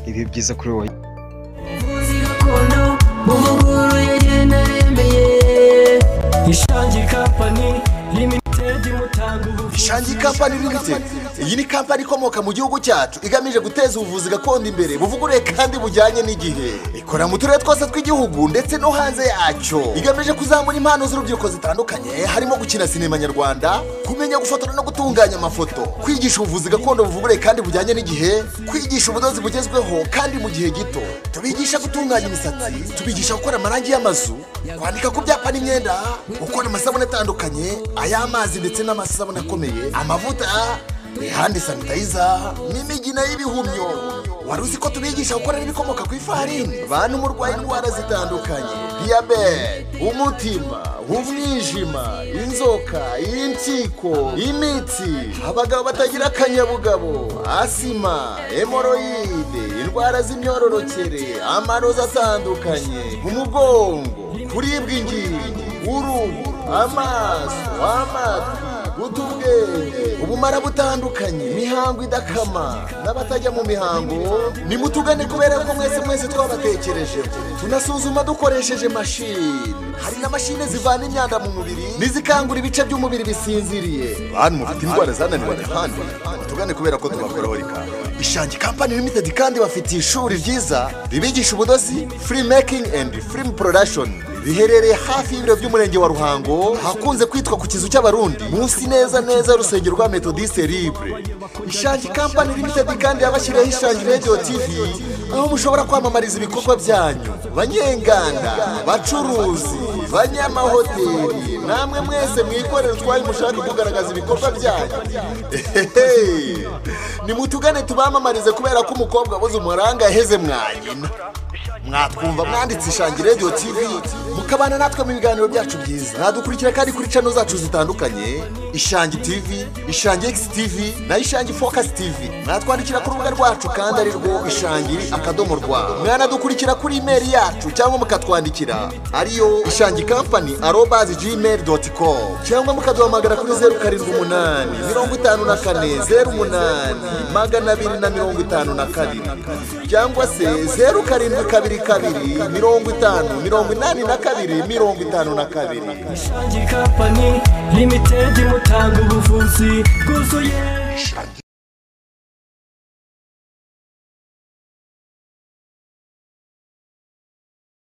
ibi byiza kuri wowe. Ishangi Company Limited, iyi ni kampani ikomoka mu gihugu cyacu igamije guteza ubuvuzi gakondo imbere buvugurure kandi bujyanye n'igihe. Ikora mu turere twose tw'igihugu ndetse no hanze yacyo, igamije kuzamura impano z'urubyiruko zitandukanye, harimo gukina sinema nyarwanda, kumenya gufotora no gutunganya amafoto, kwigisha ubuvuzi gakondo buvugurure kandi bujyanye n'igihe, kwigisha ubudozi bugezweho kandi mu gihe gito. Tubigisha gutunganya imisatsi, tubigisha gukora amarangi y'amazu, kwandika ku byapa n'imyenda, gukora amasabune atandukanye, ay'amazi ndetse n'amasabune akomeye, amavuta, hand sanitizer n'imigina y'ibihumyo. Wari uzi ko tubigisha gukora n'ibikomoka ku ifarini? Bantu murwaye indwara zitandukanye, diabete, umutima, umwijima, inzoka, impyiko, imitsi, abagabo batagira akanyabugabo, asima, hemoroide, indwara z'imyororokere, amarozi atandukanye, umugongo, kuribwa ingingo, uruhu, amaso, amatwi, utubwenge, ubumara butandukanye, imihango idakama n'abatajya mu mihango, nimutugane kubera ko mwese twabatekerejeho. Tunasuzuma dukoresheje mashini, hari na mashine zivana imyanda mu mubiri n'izikangura ibice by'umubiri bisinziriye. Bantu mufite indwara zananiranye kandi tugane kubera ko tubakoraho rikaba. Ishangi Company Limited kandi bafitiye ishuri ryiza ribigisha ubudozi, film making and film production. Biherereye hafi y'ibiro by'umurenge wa Ruhango, hakunze kwitwa ku kizu cy'abarundi, munsi neza urusengero rwa Methodiste Libre. Ishangi Company Limited kandi yabashyiriyeho Ishangi Radio TV, aho mushobora kwamamariza ibikorwa byanyu. Banyenganda, bacuruzi, banyamahoteli, namwe mwese mwikorera utwaye mushaka kugaragaza ibikorwa byanyu. Nimutugane tubamamarize kubera ko umukobwa abuze umuranga yaheze mwanyina. Mwatwumva mwanditse Ishangi Radio TV, mukabana natwe mu biganiro byacu byiza. Nadukurikira kandi kuri channel zacu zitandukanye, Ishangi TV, Ishangi X TV na Ishangi Focus TV. Mwatwandikira ku rubuga rwacu kandi ari rwo ishangi.rw. Mwanadukurikira kuri email yacu cyangwa mukatwandikira ariyo ishangi-company@gmail.com, cyangwa mukaduhamagara kuri 078 54 08 252 cyangwa se 0722 50 Ishangi Company Limited mutanga ubuvuzi bwuzuye.